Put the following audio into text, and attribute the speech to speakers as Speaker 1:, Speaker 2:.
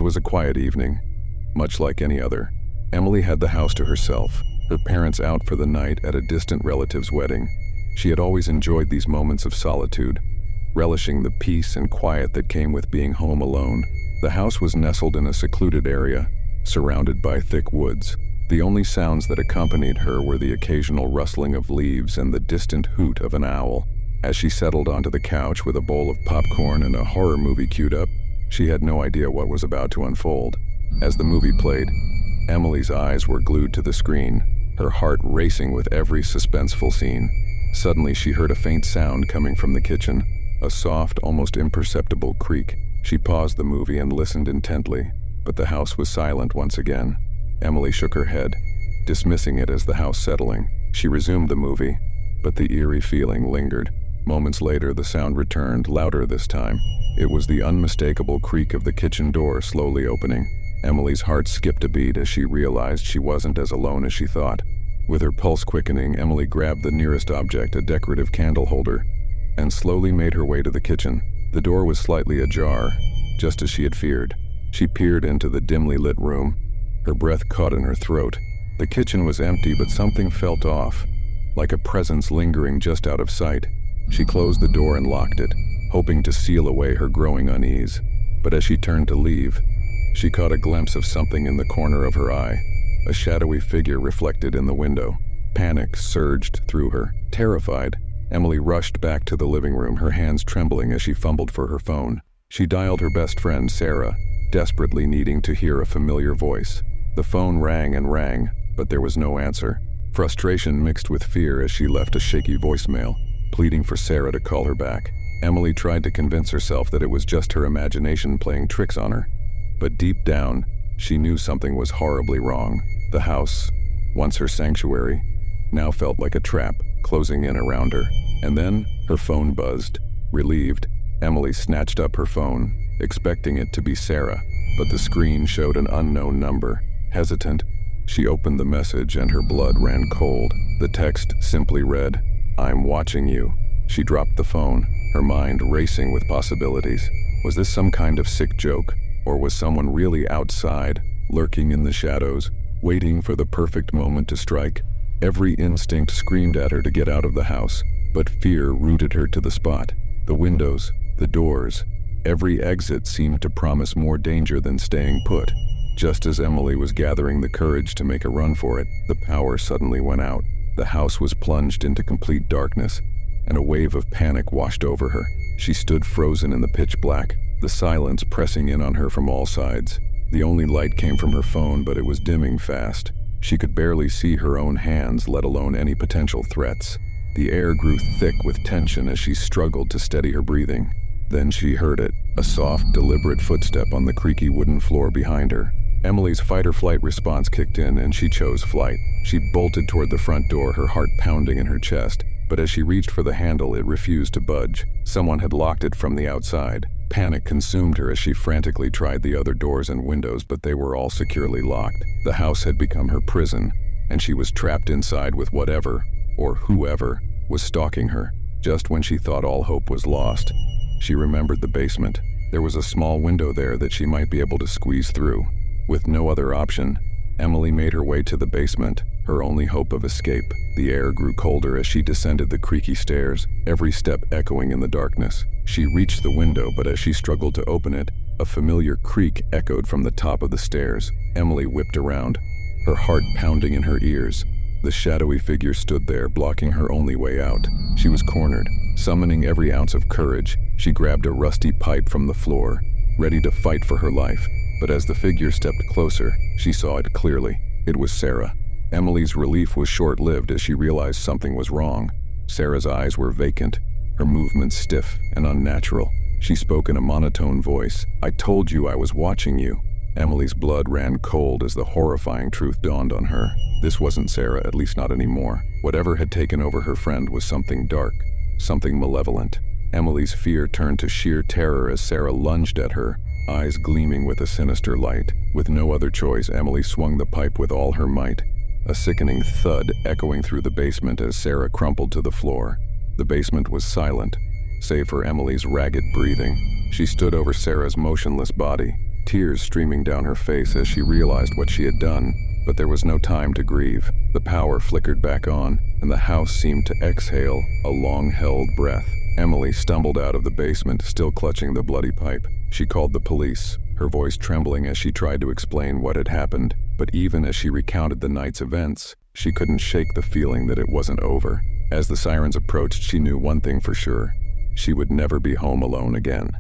Speaker 1: It was a quiet evening, much like any other. Emily had the house to herself, her parents out for the night at a distant relative's wedding. She had always enjoyed these moments of solitude, relishing the peace and quiet that came with being home alone. The house was nestled in a secluded area, surrounded by thick woods. The only sounds that accompanied her were the occasional rustling of leaves and the distant hoot of an owl. As she settled onto the couch with a bowl of popcorn and a horror movie queued up, she had no idea what was about to unfold. As the movie played, Emily's eyes were glued to the screen, her heart racing with every suspenseful scene. Suddenly she heard a faint sound coming from the kitchen, a soft, almost imperceptible creak. She paused the movie and listened intently, but the house was silent once again. Emily shook her head, dismissing it as the house settling. She resumed the movie, but the eerie feeling lingered. Moments later, the sound returned, louder this time. It was the unmistakable creak of the kitchen door slowly opening. Emily's heart skipped a beat as she realized she wasn't as alone as she thought. With her pulse quickening, Emily grabbed the nearest object, a decorative candle holder, and slowly made her way to the kitchen. The door was slightly ajar, just as she had feared. She peered into the dimly lit room, her breath caught in her throat. The kitchen was empty, but something felt off, like a presence lingering just out of sight. She closed the door and locked it, hoping to seal away her growing unease. But as she turned to leave, she caught a glimpse of something in the corner of her eye, a shadowy figure reflected in the window. Panic surged through her. Terrified, Emily rushed back to the living room, her hands trembling as she fumbled for her phone. She dialed her best friend, Sarah, desperately needing to hear a familiar voice. The phone rang and rang, but there was no answer. Frustration mixed with fear as she left a shaky voicemail, pleading for Sarah to call her back. Emily tried to convince herself that it was just her imagination playing tricks on her. But deep down, she knew something was horribly wrong. The house, once her sanctuary, now felt like a trap, closing in around her. And then, her phone buzzed. Relieved, Emily snatched up her phone, expecting it to be Sarah, but the screen showed an unknown number. Hesitant, she opened the message and her blood ran cold. The text simply read, "I'm watching you." She dropped the phone, her mind racing with possibilities. Was this some kind of sick joke? Or was someone really outside, lurking in the shadows, waiting for the perfect moment to strike? Every instinct screamed at her to get out of the house, but fear rooted her to the spot. The windows, the doors, every exit seemed to promise more danger than staying put. Just as Emily was gathering the courage to make a run for it, the power suddenly went out. The house was plunged into complete darkness, and a wave of panic washed over her. She stood frozen in the pitch black, the silence pressing in on her from all sides. The only light came from her phone, but it was dimming fast. She could barely see her own hands, let alone any potential threats. The air grew thick with tension as she struggled to steady her breathing. Then she heard it, a soft, deliberate footstep on the creaky wooden floor behind her. Emily's fight-or-flight response kicked in, and she chose flight. She bolted toward the front door, her heart pounding in her chest. But as she reached for the handle, it refused to budge. Someone had locked it from the outside. Panic consumed her as she frantically tried the other doors and windows, but they were all securely locked. The house had become her prison, and she was trapped inside with whatever, or whoever, was stalking her. Just when she thought all hope was lost, she remembered the basement. There was a small window there that she might be able to squeeze through. With no other option, Emily made her way to the basement, her only hope of escape. The air grew colder as she descended the creaky stairs, every step echoing in the darkness. She reached the window, but as she struggled to open it, a familiar creak echoed from the top of the stairs. Emily whipped around, her heart pounding in her ears. The shadowy figure stood there, blocking her only way out. She was cornered. Summoning every ounce of courage, she grabbed a rusty pipe from the floor, ready to fight for her life. But as the figure stepped closer, she saw it clearly. It was Sarah. Emily's relief was short-lived as she realized something was wrong. Sarah's eyes were vacant, her movements stiff and unnatural. She spoke in a monotone voice. "I told you I was watching you." Emily's blood ran cold as the horrifying truth dawned on her. This wasn't Sarah, at least not anymore. Whatever had taken over her friend was something dark, something malevolent. Emily's fear turned to sheer terror as Sarah lunged at her, eyes gleaming with a sinister light. With no other choice, Emily swung the pipe with all her might, a sickening thud echoing through the basement as Sarah crumpled to the floor. The basement was silent, save for Emily's ragged breathing. She stood over Sarah's motionless body, tears streaming down her face as she realized what she had done. But there was no time to grieve. The power flickered back on, and the house seemed to exhale a long-held breath. Emily stumbled out of the basement, still clutching the bloody pipe. She called the police, her voice trembling as she tried to explain what had happened. But even as she recounted the night's events, she couldn't shake the feeling that it wasn't over. As the sirens approached, she knew one thing for sure: she would never be home alone again.